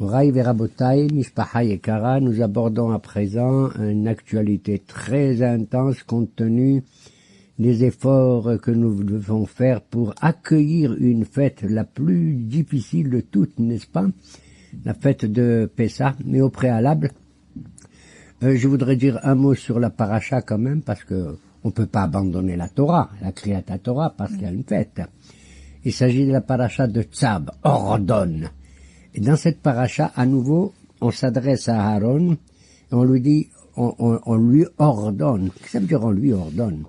Moraï Verabotai, Mishpacha Yekara, nous abordons à présent une actualité très intense compte tenu des efforts que nous devons faire pour accueillir une fête la plus difficile de toutes, n'est-ce pas? La fête de Pessah. Mais au préalable, je voudrais dire un mot sur la paracha quand même, parce que on peut pas abandonner la Torah, la Kriyat Torah, parce qu'il y a une fête. Il s'agit de la paracha de Tzab, ordonne. Et dans cette paracha, à nouveau, on s'adresse à Aaron, et on lui dit, on lui ordonne. Qu'est-ce que ça veut dire on lui ordonne?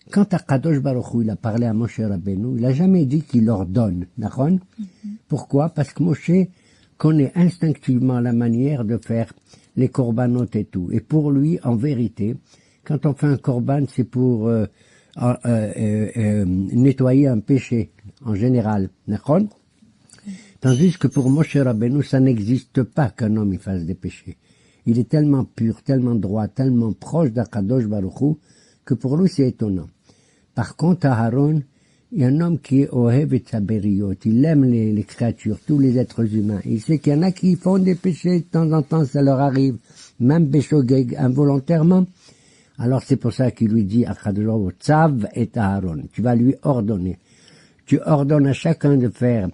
Quand Akadosh Baruch Hu, il a parlé à Moshe Rabbeinu, il a jamais dit qu'il ordonne, d'accord? Pourquoi? Parce que Moshe connaît instinctivement la manière de faire les corbanotes et tout. Et pour lui, en vérité, quand on fait un corban, c'est pour nettoyer un péché, en général, d'accord? Tandis que pour Moshe Rabbeinu, ça n'existe pas qu'un homme y fasse des péchés. Il est tellement pur, tellement droit, tellement proche d'Akadosh Baruch Hu, que pour lui c'est étonnant. Par contre, à Aaron, il y a un homme qui est Ohev et Tzaberiot. Il aime les créatures, tous les êtres humains. Il sait qu'il y en a qui font des péchés, de temps en temps ça leur arrive, même Beshogeg, involontairement. Alors c'est pour ça qu'il lui dit à Akadosh Baruch Hu, Tzav et Aaron, tu vas lui ordonner. Tu ordonnes à chacun de faire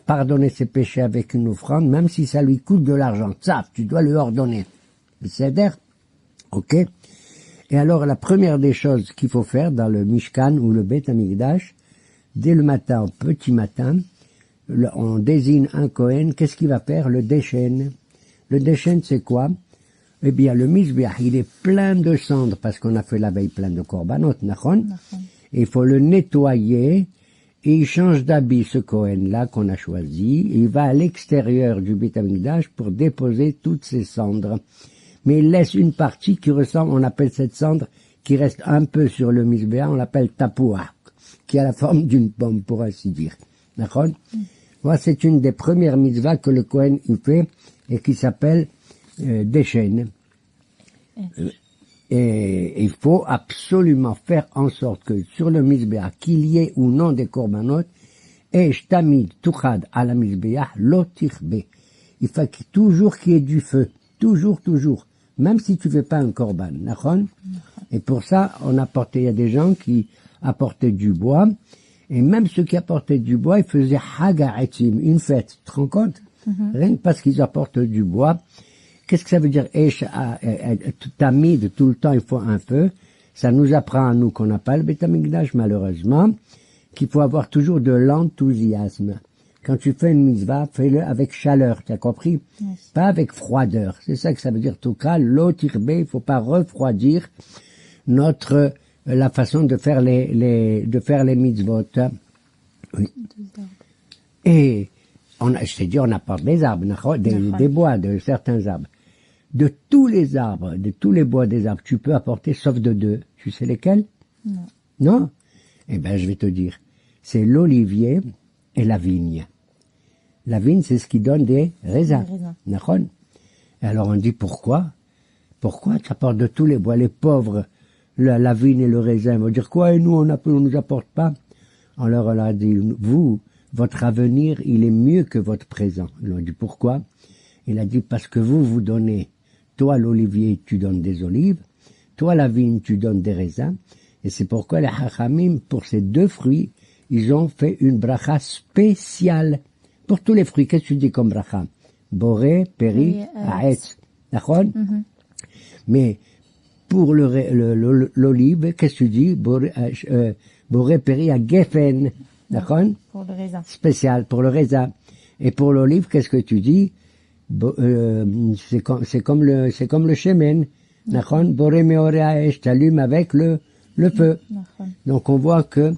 pardonner ses péchés avec une offrande, même si ça lui coûte de l'argent. Ça, tu dois lui ordonner. C'est d'air. Ok? Et alors, la première des choses qu'il faut faire dans le Mishkan ou le Beth Amikdash, dès le matin, au petit matin, on désigne un Kohen. Qu'est-ce qu'il va faire? Le Deshen. Le Deshen, c'est quoi? Eh bien, le Mizbeach, il est plein de cendres, parce qu'on a fait la veille plein de korbanot, nachon? Et il faut le nettoyer. Et il change d'habit, ce Kohen-là qu'on a choisi, et il va à l'extérieur du Beth Amikdash pour déposer toutes ces cendres. Mais il laisse une partie qui ressemble, on appelle cette cendre, qui reste un peu sur le Mizbeah, on l'appelle tapouah, qui a la forme d'une pomme, pour ainsi dire. D'accord? Voilà, c'est une des premières mitzvahs que le Kohen il fait, et qui s'appelle Deshen. Et il faut absolument faire en sorte que sur le Mizbeah, qu'il y ait ou non des korbanot, et tamid tuchad à la Mizbeah, lo tichbe. Il faut toujours qu'il y ait du feu. Toujours. Même si tu fais pas un korban. D'accord? Et pour ça, on apportait, il y a des gens qui apportaient du bois, et même ceux qui apportaient du bois, ils faisaient hagaretim, une fête. Tu te rends compte? Rien que parce qu'ils apportent du bois. Qu'est-ce que ça veut dire? Tamid, tout le temps il faut un feu. Ça nous apprend à nous qu'on n'a pas le Beth Amikdash, malheureusement, qu'il faut avoir toujours de l'enthousiasme. Quand tu fais une mitzvah, fais-le avec chaleur, tu as compris? Yes. Pas avec froideur. C'est ça que ça veut dire, tout cas, l'eau tirbe, il faut pas refroidir la façon de faire les mitzvot. Oui. Et, je t'ai dit, on apporte des arbres, des bois, de certains arbres. De tous les arbres, de tous les bois des arbres, tu peux apporter sauf de deux. Tu sais lesquels? Non. Non? Eh ben, je vais te dire. C'est l'olivier et la vigne. La vigne, c'est ce qui donne des raisins. D'accord? Et alors on dit pourquoi? Pourquoi tu apportes de tous les bois? Les pauvres, la vigne et le raisin vont dire quoi? Et nous, on nous apporte pas? Alors on leur a dit, vous, votre avenir, il est mieux que votre présent. Ils ont dit pourquoi? Il a dit parce que vous donnez, toi l'olivier, tu donnes des olives, toi la vigne, tu donnes des raisins, et c'est pourquoi les Chachamim, pour ces deux fruits, ils ont fait une bracha spéciale. Pour tous les fruits, qu'est-ce que tu dis comme bracha? Boré, Peri, Aetz. D'accord? Mais pour l'olive, qu'est-ce que tu dis? Boré, Peri, à Geffen. D'accord? Pour le raisin. Spécial, pour le raisin. Et pour l'olive, qu'est-ce que tu dis? C'est comme le shemen. D'accord? Boré, Meoré, Aesh, t'allumes avec le feu. Donc on voit que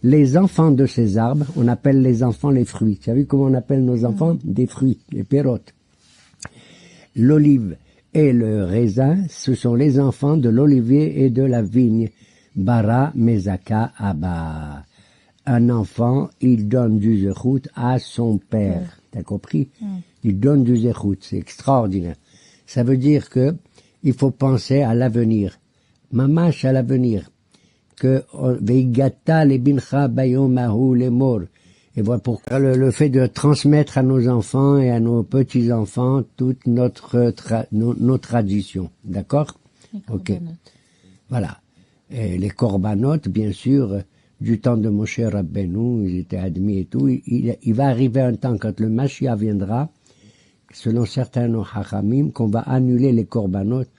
les enfants de ces arbres, on appelle les enfants les fruits. Tu as vu comment on appelle nos enfants? Des fruits, des pérotes. L'olive et le raisin, ce sont les enfants de l'olivier et de la vigne. Bara, Mezaka, Abba. Un enfant, il donne du zéchout à son père. T'as compris? Il donne du zéchout. C'est extraordinaire. Ça veut dire que il faut penser à l'avenir. Mamash à l'avenir. Que Veigata le bincha bayom ahu lemor. Et voilà pourquoi le fait de transmettre à nos enfants et à nos petits-enfants toute nos traditions. D'accord? Ok. Voilà. Et les corbanotes, bien sûr, du temps de Moshe Rabbeinu, ils étaient admis et tout. Il va arriver un temps quand le Mashiach viendra, selon certains hachamim, qu'on va annuler les corbanotes,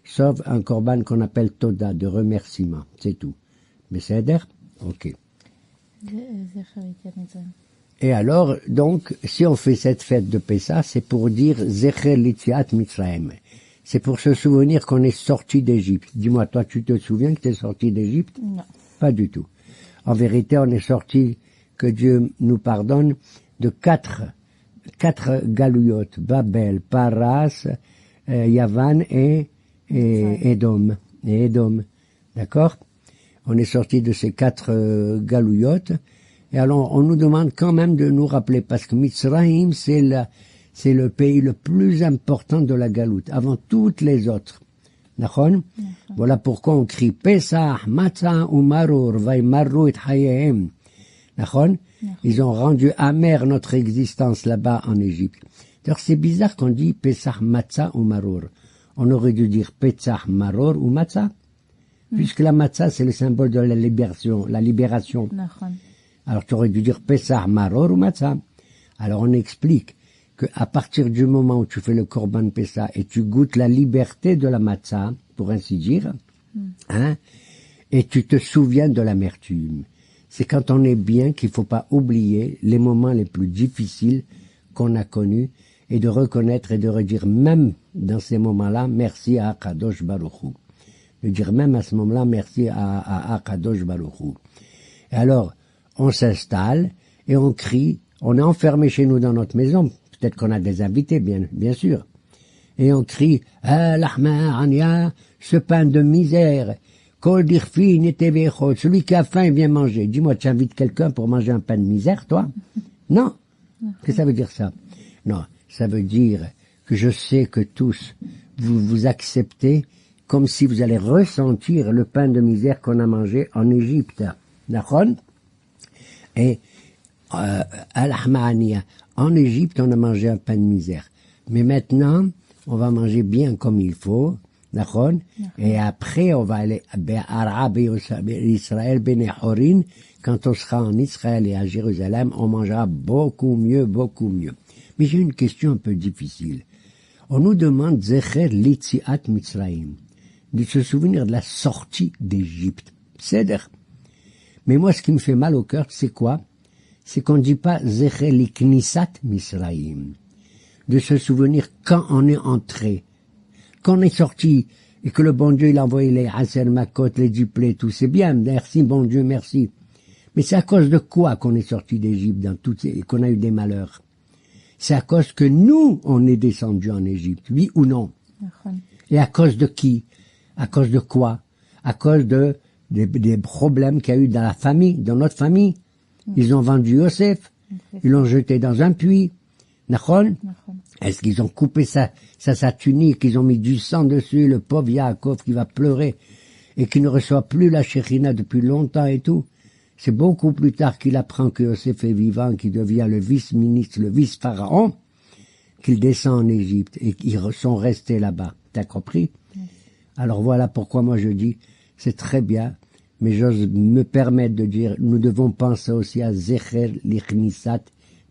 sauf un corban qu'on appelle Toda, de remerciement. C'est tout. Mais c'est d'air? Ok. Et alors, donc, si on fait cette fête de Pessah, c'est pour dire Zecher Litziat Mitzrayim. C'est pour se souvenir qu'on est sorti d'Égypte. Dis-moi, toi, tu te souviens que tu es sorti d'Égypte? Non. Pas du tout. En vérité, on est sorti, que Dieu nous pardonne, de quatre galouillottes, Babel, Paras, Yavan et Édom. D'accord? On est sorti de ces quatre galouillottes. Et alors, on nous demande quand même de nous rappeler, parce que Mitzrayim, c'est le pays le plus important de la galoute, avant toutes les autres. D'accord? Voilà pourquoi on crie Pesach, Matzah ou Maror, Vaimarru et Hayehem. D'accord? Ils ont rendu amère notre existence là-bas en Égypte. D'ailleurs, c'est bizarre qu'on dit Pesach, Matzah ou Maror. On aurait dû dire Pesach, Maror ou Matzah. Puisque la Matzah, c'est le symbole de la libération. Alors, tu aurais dû dire Pesach, Maror ou Matzah. Alors, on explique qu'à partir du moment où tu fais le Korban Pessah et tu goûtes la liberté de la Matzah, pour ainsi dire, hein, et tu te souviens de l'amertume. C'est quand on est bien qu'il faut pas oublier les moments les plus difficiles qu'on a connus et de reconnaître et de redire même dans ces moments-là, merci à Akadosh Baruch Hu. De dire même à ce moment-là, merci à Akadosh Baruch Hu. Et alors, on s'installe et on crie, on est enfermé chez nous dans notre maison, peut-être qu'on a des invités, bien sûr, et on crie, Lahma Anya, ce pain de misère, Kol dirfi netevechot, celui qui a faim, il vient manger. Dis-moi, tu invites quelqu'un pour manger un pain de misère, toi? Non. Qu'est-ce que ça veut dire ça? Non, ça veut dire que je sais que tous, vous acceptez comme si vous allez ressentir le pain de misère qu'on a mangé en Égypte. D'accord? Et Al-Ahma'aniya, en Égypte, on a mangé un pain de misère. Mais maintenant, on va manger bien comme il faut, d'accord? Et après, on va aller à Israël, Bénéhorin. Quand on sera en Israël et à Jérusalem, on mangera beaucoup mieux, beaucoup mieux. Mais j'ai une question un peu difficile. On nous demande Zecher Litziat Mitzrayim, de se souvenir de la sortie d'Égypte. C'est-à-dire. Mais moi, ce qui me fait mal au cœur, c'est quoi? C'est qu'on ne dit pas Zecher Liknisat Misraïm, de se souvenir quand on est entré, quand on est sorti, et que le bon Dieu, il a envoyé les Hassan Makot, les duplés, tout, c'est bien, merci, bon Dieu, merci. Mais c'est à cause de quoi qu'on est sorti d'Égypte et qu'on a eu des malheurs? C'est à cause que nous, on est descendus en Égypte, oui ou non? Et à cause de qui? À cause de quoi? À cause des problèmes qu'il y a eu dans la famille, dans notre famille. Ils ont vendu Yosef, ils l'ont jeté dans un puits. Nachon? Est-ce qu'ils ont coupé sa tunique, ils ont mis du sang dessus, le pauvre Yaakov qui va pleurer et qui ne reçoit plus la Shekhinah depuis longtemps et tout? C'est beaucoup plus tard qu'il apprend que Yosef est vivant, qu'il devient le vice-ministre, le vice-pharaon, qu'il descend en Égypte et qu'ils sont restés là-bas. T'as compris? Alors voilà pourquoi moi je dis, c'est très bien, mais j'ose me permettre de dire, nous devons penser aussi à Zecher Lichnisat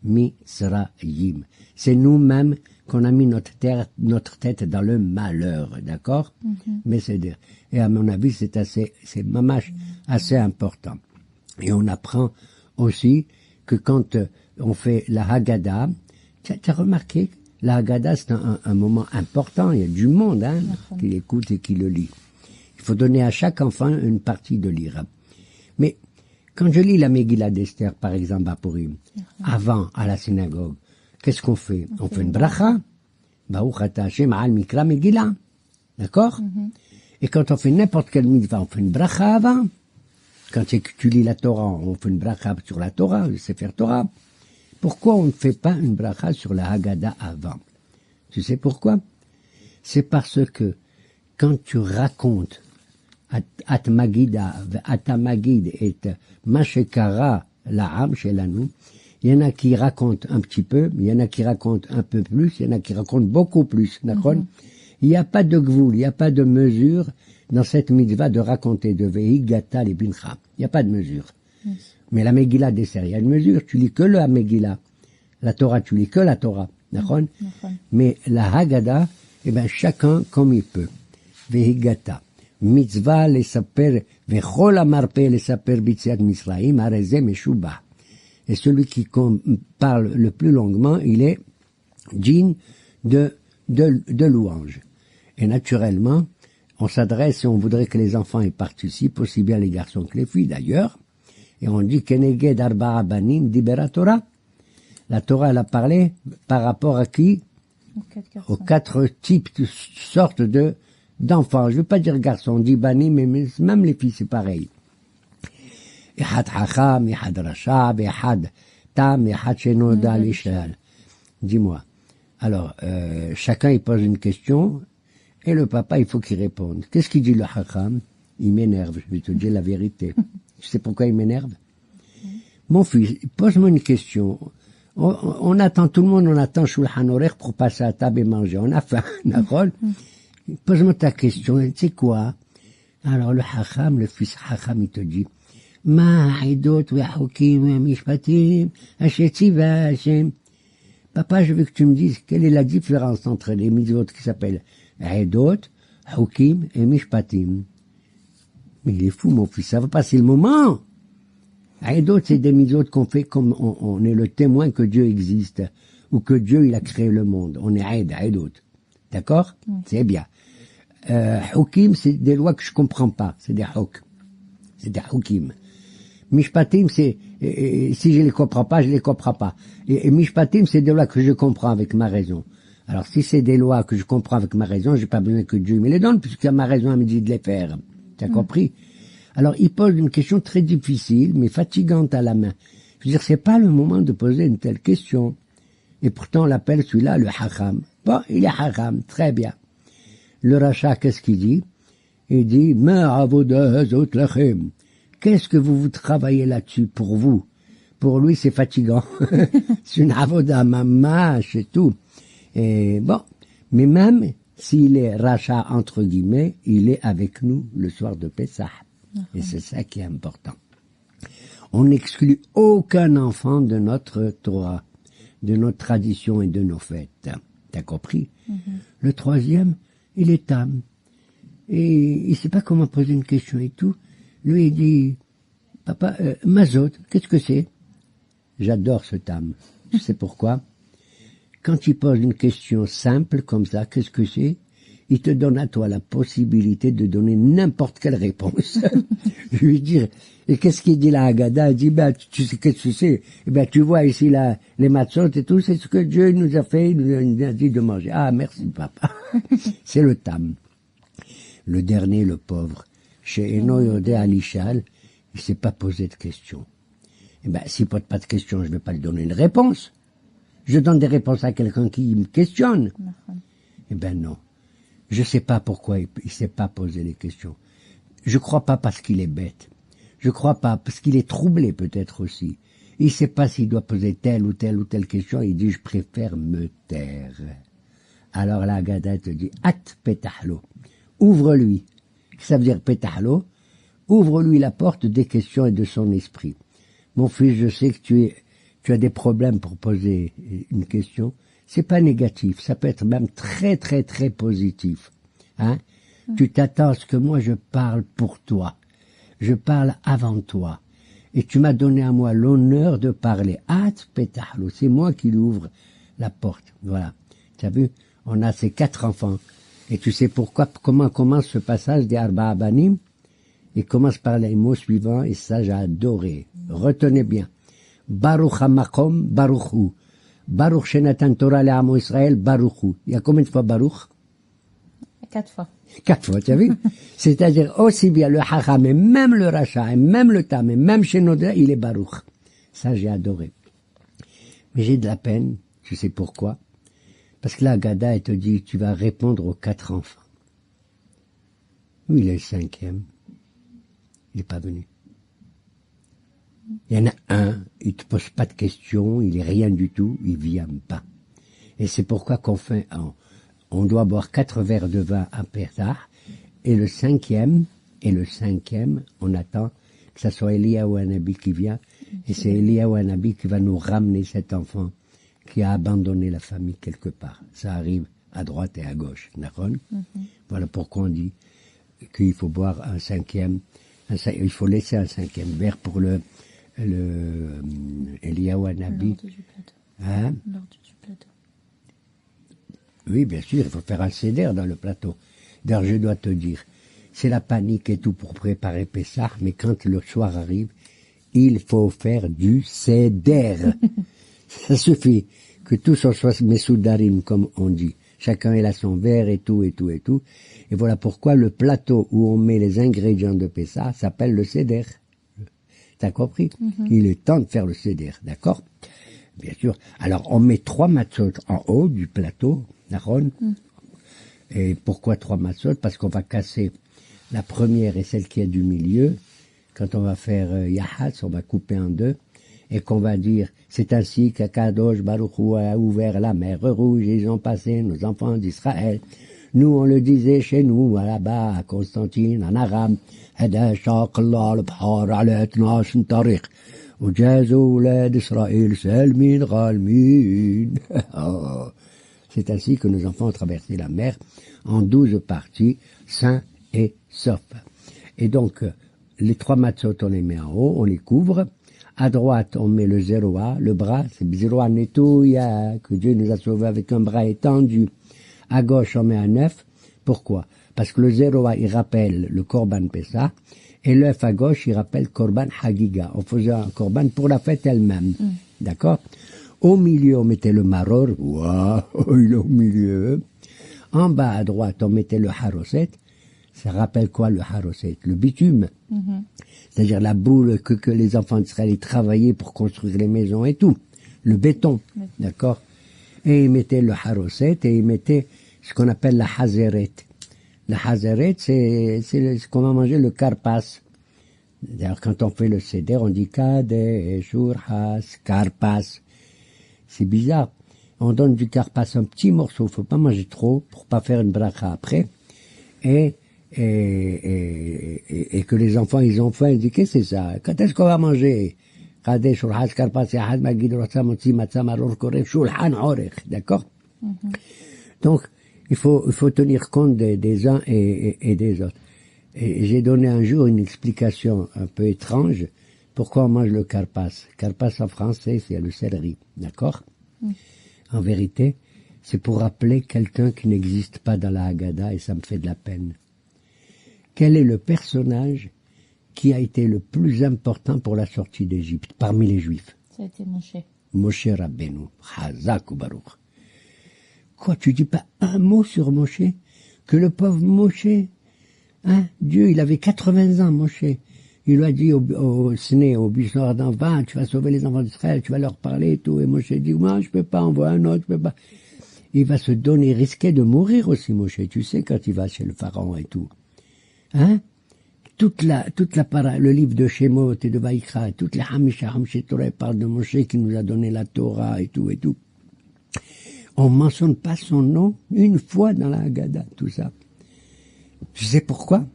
Misraïm. C'est nous-mêmes qu'on a mis notre tête dans le malheur, d'accord? Mais c'est dire. Et à mon avis, c'est mamache assez important. Et on apprend aussi que quand on fait la Haggadah, tu as remarqué, la Haggadah c'est un moment important, il y a du monde qui l'écoute et qui le lit. Il faut donner à chaque enfant une partie de lire. Mais quand je lis la Megillah d'Esther, par exemple, à Purim, avant, à la synagogue, qu'est-ce qu'on fait? On fait une bracha. Baruch ata Hashem al mikra Megillah. D'accord? Et quand on fait n'importe quelle mitzvah, on fait une bracha avant. Quand tu lis la Torah, on fait une bracha sur la Torah, le Sefer Torah. Pourquoi on ne fait pas une bracha sur la Haggadah avant? Tu sais pourquoi? C'est parce que quand tu racontes At Magida, Atamagid et Mashekara La'am Shelanu, Il y en a qui racontent un petit peu, il y en a qui racontent un peu plus, il y en a qui racontent beaucoup plus. D'accord? Il n'y a pas de gvoul, il n'y a pas de mesure dans cette mitzvah de raconter de Vehigata les bincha. Il n'y a pas de mesure. Mais la Megillah dessert, il y a une mesure. Tu lis que la Megillah. La Torah, tu lis que la Torah. D'accord? Mais la Haggadah, eh ben, chacun comme il peut. Vehigata. Mitzvah les saper, vechol amarpe les saper bitziat misraim, areze meshuba. Et celui qui parle le plus longuement, il est digne de louange. Et naturellement, on s'adresse et on voudrait que les enfants y participent, aussi bien les garçons que les filles d'ailleurs. Et on dit Keneged arba'a banim dibera Torah. La Torah, elle a parlé par rapport à qui? Aux 4 types, sortes d'enfants. Je ne veux pas dire garçons, on dit banim, mais même les filles, c'est pareil. Ehad hacham, ehad rashab, ehad tam, ehad shenoda lishal. Dis-moi. Alors, chacun il pose une question, et le papa, il faut qu'il réponde. Qu'est-ce qu'il dit le hacham? Il m'énerve, je vais te dire la vérité. Tu sais pourquoi il m'énerve? Mon fils, pose-moi une question. On attend, tout le monde, on attend Shulchan Aruch pour passer à table et manger. On a faim, d'accord? Pose-moi ta question, tu sais quoi? Alors le hacham, le fils hacham, il te dit, Ma haidot ve'achokim mishpatim, ashetziva Hashem. Papa, je veux que tu me dises quelle est la différence entre les mitzvot qui s'appellent haidot, chokim et mishpatim. Mais il est fou, mon fils, ça va passer le moment. Haidot, c'est des mitzvot qu'on fait comme on est le témoin que Dieu existe, ou que Dieu, il a créé le monde. On est haidot. D'accord? C'est bien. Hukim, c'est des lois que je comprends pas. C'est des hok. C'est des hukim. Mishpatim, c'est, si je les comprends pas, je les comprends pas. Et mishpatim, c'est des lois que je comprends avec ma raison. Alors, si c'est des lois que je comprends avec ma raison, j'ai pas besoin que Dieu me les donne, puisque ma raison me dit de les faire. T'as compris? Alors, il pose une question très difficile, mais fatigante à la main. Je veux dire, c'est pas le moment de poser une telle question. Et pourtant, on l'appelle celui-là le hacham. Bon, il est hacham, très bien. Le rachat, qu'est-ce qu'il dit? Il dit, ma avodah hazot lachem. Qu'est-ce que vous travaillez là-dessus pour vous? Pour lui, c'est fatigant. C'est une avodah mamash et tout. Et bon, mais même s'il est rachat entre guillemets, il est avec nous le soir de Pessah. Et c'est ça qui est important. On n'exclut aucun enfant de notre Torah, de notre tradition et de nos fêtes. T'as compris? Le troisième, il est tam. Et il sait pas comment poser une question et tout. Lui, il dit, papa, mazot, qu'est-ce que c'est? J'adore ce tam. Tu sais pourquoi? Quand il pose une question simple comme ça, qu'est-ce que c'est? Il te donne à toi la possibilité de donner n'importe quelle réponse. Je lui dis, et qu'est-ce qu'il dit la Haggadah? Il dit, ben, tu sais, qu'est-ce que c'est? Eh ben, tu vois ici les matzot et tout, c'est ce que Dieu nous a fait, il nous a dit de manger. Ah, merci, papa. C'est le tam. Le dernier, le pauvre, chez Eno Yodé Alishal, il s'est pas posé de questions. Eh ben, s'il pose pas de questions, je vais pas lui donner une réponse. Je donne des réponses à quelqu'un qui me questionne. Eh ben, non. Je sais pas pourquoi il s'est pas posé les questions. Je crois pas parce qu'il est bête. Je crois pas parce qu'il est troublé peut-être aussi. Il sait pas s'il doit poser telle ou telle ou telle question. Il dit, je préfère me taire. Alors la Haggadah te dit, at petahlo. Ouvre-lui. Ça veut dire petahlo. Ouvre-lui la porte des questions et de son esprit. Mon fils, je sais que tu as des problèmes pour poser une question. C'est pas négatif, ça peut être même très très très positif. Hein? Tu t'attends à ce que moi je parle pour toi. Je parle avant toi. Et tu m'as donné à moi l'honneur de parler. At petahlo, c'est moi qui lui ouvre la porte. Voilà. Tu as vu? On a ces 4 enfants. Et tu sais comment commence ce passage des Arba'a Banim? Il commence par les mots suivants, et ça j'ai adoré. Retenez bien. Baruch hamakom, baruch hu. Baruch Shenatan Torah le'amo Israël, Baruchu. Il y a combien de fois Baruch? 4 fois. 4 fois, tu as vu? C'est-à-dire aussi bien le Hacham, et même le Racha, et même le Tam, et même Shenodra, il est Baruch. Ça, j'ai adoré. Mais j'ai de la peine, tu sais pourquoi? Parce que la Haggadah, elle te dit, tu vas répondre aux 4 enfants. Lui, il est le 5e. Il n'est pas venu. Il y en a un, il te pose pas de questions, il est rien du tout, il vient pas. Et c'est pourquoi on doit boire 4 verres de vin à Pessah, et le cinquième, on attend que ça soit Eliyahu Hanabi qui vient, et c'est Eliyahu Hanabi qui va nous ramener cet enfant qui a abandonné la famille quelque part. Ça arrive à droite et à gauche, d'accord? Voilà pourquoi on dit qu'il faut boire un cinquième, il faut laisser un cinquième verre pour le Eliyahu Hanabi. L'ordre du plateau. Hein? L'ordre du plateau. Oui, bien sûr, il faut faire un seder dans le plateau. D'ailleurs, je dois te dire, c'est la panique et tout pour préparer Pessah, mais quand le soir arrive, il faut faire du seder. Ça suffit que tous on soit mesoudarim, comme on dit. Chacun il a son verre et tout, et tout, et tout. Et voilà pourquoi le plateau où on met les ingrédients de Pessah s'appelle le seder. T'as compris? Il est temps de faire le seder, d'accord? Bien sûr. Alors, on met 3 matzot en haut du plateau, Naron. Et pourquoi 3 matzot? Parce qu'on va casser la première et celle qui est du milieu. Quand on va faire Yahatz, on va couper en 2. Et qu'on va dire, c'est ainsi qu'Akadosh Baruch Hu a ouvert la mer rouge, et ils ont passé nos enfants d'Israël. Nous, on le disait chez nous, là-bas, à Constantine, en arabe, هذا شاق الله البحار على 12 طريق وجازوا ولاد إسرائيل سالمين غالمين. C'est ainsi que nos enfants ont traversé la mer en 12 parties, sains et saufs. Et donc, les 3 matzot, on les met en haut, on les couvre. À droite, on met le zéroa, le bras, c'est zéroa netouya, que Dieu nous a sauvés avec un bras étendu. À gauche, on met un œuf. Pourquoi? Parce que le zéroa, il rappelle le Korban Pessah, et l'œuf à gauche, il rappelle Korban Hagiga. On faisait un Korban pour la fête elle-même. D'accord? Au milieu, on mettait le maror. Waouh, il est au milieu. En bas, à droite, on mettait le haroset. Ça rappelle quoi, le haroset? Le bitume. C'est-à-dire la boule que les enfants d'Israël travaillaient pour construire les maisons et tout. Le béton. D'accord? Et ils mettaient le haroset et ils mettaient ce qu'on appelle la hazeret. La hazeret, c'est ce qu'on va manger, le karpas. D'ailleurs, quand on fait le seder, on dit kadesh, urhas, karpas. C'est bizarre. On donne du karpas, un petit morceau, faut pas manger trop pour pas faire une bracha après. Et que les enfants, ils ont faim, ils disent, qu'est-ce que c'est ça? Quand est-ce qu'on va manger? Kadesh, urhas, karpas, yahad, magid, rotsa, motzi, matza, maror, koref, shulhan, orech. D'accord? Donc, il faut tenir compte des uns et des autres. Et j'ai donné un jour une explication un peu étrange. Pourquoi on mange le karpas? Karpas en français, c'est le céleri. D'accord? En vérité, c'est pour rappeler quelqu'un qui n'existe pas dans la Haggadah et ça me fait de la peine. Quel est le personnage qui a été le plus important pour la sortie d'Égypte parmi les Juifs? Ça a été Moshe. Moshe Rabbeinu. Chazak ou Baruch. Quoi, tu dis pas un mot sur Moshe? Que le pauvre Moshe, hein, Dieu, il avait 80 ans, Moshe. Il lui a dit au Sné, au buisson ardent, va, tu vas sauver les enfants d'Israël, tu vas leur parler et tout. Et Moshe dit, moi, je peux pas, envoie un autre, je peux pas. Il va se donner, risquer de mourir aussi, Moshe, tu sais, quand il va chez le pharaon et tout. Hein? Le livre de Shemot et de Vaïkra, toutes les Hamisha, Torah parlent de Moshe qui nous a donné la Torah et tout et tout. On mentionne pas son nom une fois dans la Haggadah, tout ça. Tu sais pourquoi?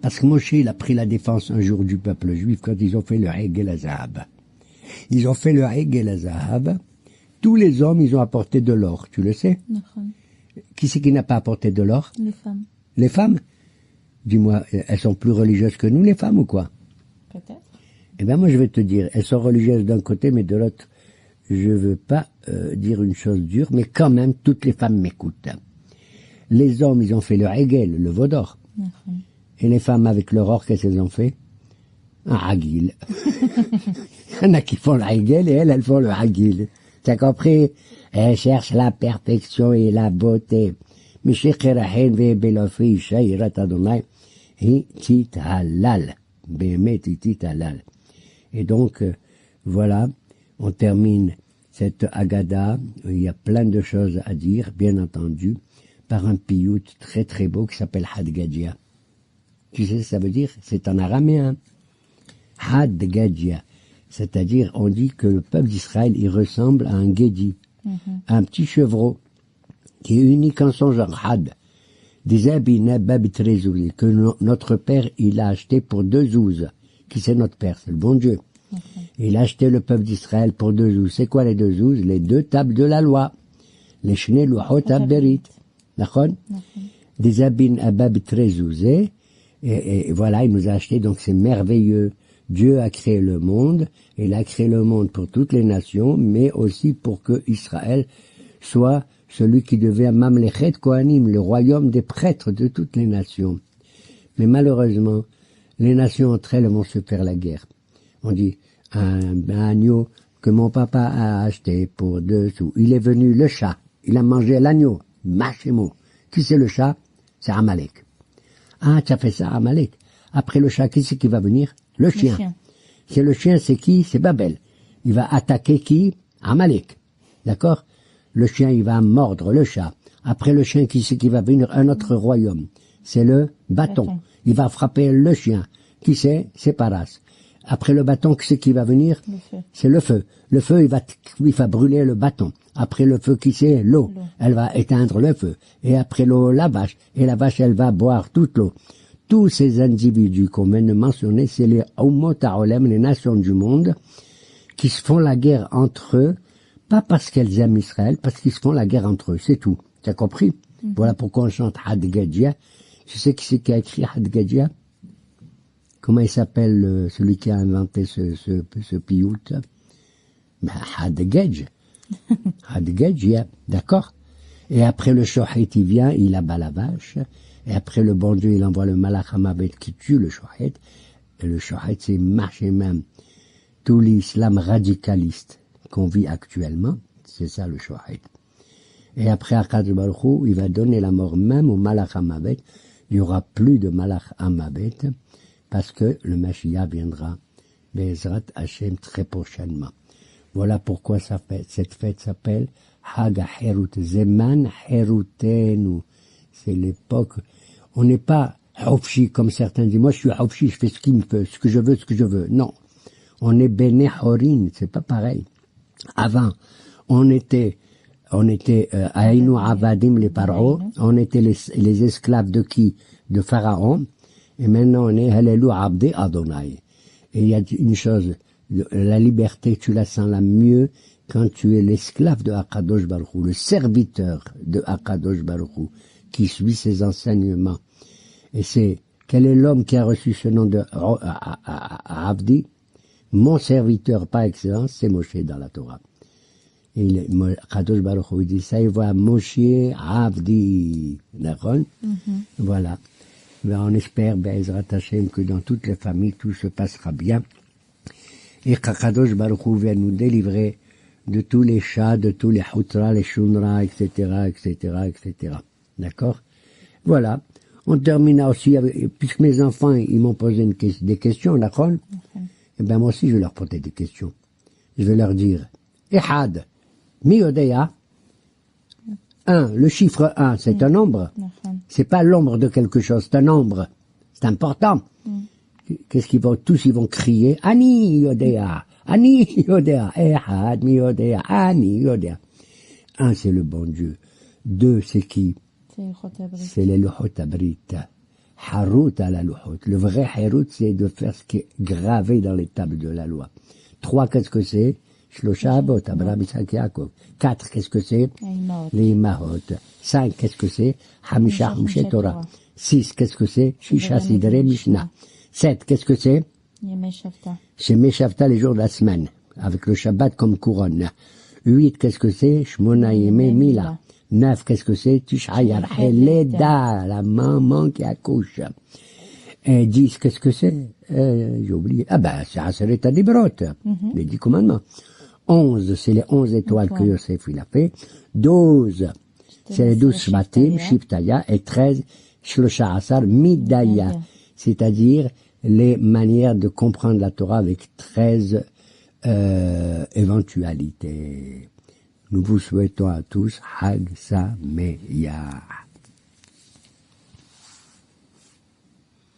Parce que Moshe, il a pris la défense un jour du peuple juif quand ils ont fait le Hegel Azahab. Ils ont fait le Hegel Azahab. Tous les hommes, ils ont apporté de l'or, tu le sais? Qui c'est qui n'a pas apporté de l'or? Les femmes. Les femmes? Dis-moi, elles sont plus religieuses que nous, les femmes, ou quoi? Peut-être. Eh bien, moi, je vais te dire, elles sont religieuses d'un côté, mais de l'autre, je veux pas dire une chose dure, mais quand même, toutes les femmes m'écoutent. Les hommes, ils ont fait le Hegel, le veau d'or. Et les femmes, avec leur or, qu'est-ce qu'elles ont fait? Un Hagil. Il y en a qui font le Hegel et elles font le Hagil. T'as compris? Elles cherchent la perfection et la beauté. Et donc, voilà, on termine cette Haggadah. Il y a plein de choses à dire, bien entendu, par un piyut très très beau qui s'appelle Hadgadia. Tu sais ce que ça veut dire? C'est en araméen. Had Gadja. C'est-à-dire, on dit que le peuple d'Israël, il ressemble à un Gedi, un petit chevreau, qui est unique en son genre, Had. Des habits que notre père, il a acheté pour 2 zouz. Qui c'est notre père? C'est le bon Dieu. Il a acheté le peuple d'Israël pour 2 zouz. C'est quoi les 2 zouz? Les 2 tables de la loi. Les Shnei Luchot Haberit. D'accord? Des habits trezouzés. Et voilà, il nous a acheté, donc c'est merveilleux. Dieu a créé le monde, et il a créé le monde pour toutes les nations, mais aussi pour que Israël soit celui qui devient Mamlechet Kohanim, le royaume des prêtres de toutes les nations. Mais malheureusement, les nations entre elles vont se faire la guerre. On dit, un agneau que mon papa a acheté pour 2 sous. Il est venu, le chat, il a mangé l'agneau, Machémo. Qui c'est le chat? C'est Amalek. Ah, tu as fait ça, Amalek. Après le chat, qui c'est qui va venir? Le chien. C'est le chien, c'est qui? C'est Babel. Il va attaquer qui? Amalek. D'accord? Le chien, il va mordre le chat. Après le chien, qui c'est qui va venir? Un autre royaume. C'est le bâton. Il va frapper le chien. Qui c'est? C'est Paras. Après le bâton, qui c'est qui va venir? C'est le feu. Le feu, il va brûler le bâton. Après le feu, qui c'est? L'eau. Elle va éteindre le feu. Et après l'eau, la vache. Et la vache, elle va boire toute l'eau. Tous ces individus qu'on vient de mentionner, c'est les Ummot HaOlam, les nations du monde, qui se font la guerre entre eux, pas parce qu'elles aiment Israël, parce qu'ils se font la guerre entre eux, c'est tout. Tu as compris? Voilà pourquoi on chante Had Gadja. Tu sais qui c'est qui a écrit Had Gadja? Comment il s'appelle celui qui a inventé ce piout? Ben, Had Gadj. Had Gadja, d'accord? Et après le Shohet, il vient, il abat la vache. Et après le bon Dieu, il envoie le Malach HaMavet qui tue le Shohet. Et le Shohet, c'est marché même. Tout l'islam radicaliste qu'on vit actuellement, c'est ça le Shohet. Et après Akadosh Baruch Hu, il va donner la mort même au Malach HaMavet. Il n'y aura plus de Malach HaMavet parce que le Mashiach viendra, Be'ezrat Hashem, très prochainement. Voilà pourquoi cette fête s'appelle Hag HaHerut, Zeman Herutenu. C'est l'époque, on n'est pas Hofshi comme certains disent. Moi je suis Hofshi, je fais ce qu'il me fait, ce que je veux. Non. On est Bene Horin, c'est pas pareil. Avant, on était Aïnou Avadim les Paro, on était les esclaves de qui? De Pharaon. Et maintenant on est Hallelu Abdi Adonai. Et il y a une chose, la liberté, tu la sens la mieux quand tu es l'esclave de Akadosh Baruch Hu, le serviteur de Akadosh Baruch Hu, qui suit ses enseignements. Et c'est, quel est l'homme qui a reçu ce nom de Abdi? Mon serviteur par excellence, c'est Moshe dans la Torah. Et Akadosh Baruch Hu dit ça, il voit Moshe Abdi. D'accord? Voilà. Ben, on espère, Be'ezrat Hashem, que dans toutes les familles, tout se passera bien. Et qu'Akadosh Baruch Hu vienne nous délivrer de tous les chats, de tous les Houtra, les Shunra, etc., etc. D'accord? Voilà. On termina aussi avec, puisque mes enfants, ils m'ont posé des questions, d'accord? Eh ben, moi aussi, je vais leur poser des questions. Je vais leur dire, Ehad, Mi Odea, 1, le chiffre 1, c'est un nombre. C'est pas l'ombre de quelque chose, c'est un nombre. C'est important. Qu'est-ce qu'ils vont, tous ils vont crier, Ani Yodea, Ehad, Mi Yodea, Ani Yodea. 1, c'est le bon Dieu. 2, c'est qui? C'est les Luchot Abrit. Harut à la Luchot. Le vrai Harut, c'est de faire ce qui est gravé dans les tables de la loi. 3, qu'est-ce que c'est? Shlosha Avot, Abraham, Isaac, Yaakov. 4, qu'est-ce que c'est? Les Imahot. 5, qu'est-ce que c'est? Hamisha, Humshe Torah. 6, qu'est-ce que c'est? Shisha, Sidre, Mishnah. 7, qu'est-ce que c'est? Shemé Shavta, les jours de la semaine, avec le Shabbat comme couronne. 8, qu'est-ce que c'est? Shmona Yeme Mila. 9, qu'est-ce que c'est? Tisha Yarhel Leda, la maman qui accouche. Et 10, qu'est-ce que c'est? J'ai oublié. Ah ben, c'est Aseret Adibrot, les 10 commandements. 11, c'est les 11 étoiles que Yosef il a fait. 12, c'est les 12 Shvatim, Shiftaya, et 13, Shlosha Asar, Midaya, c'est-à-dire les manières de comprendre la Torah avec 13 éventualités. Nous vous souhaitons à tous Hag Sameach.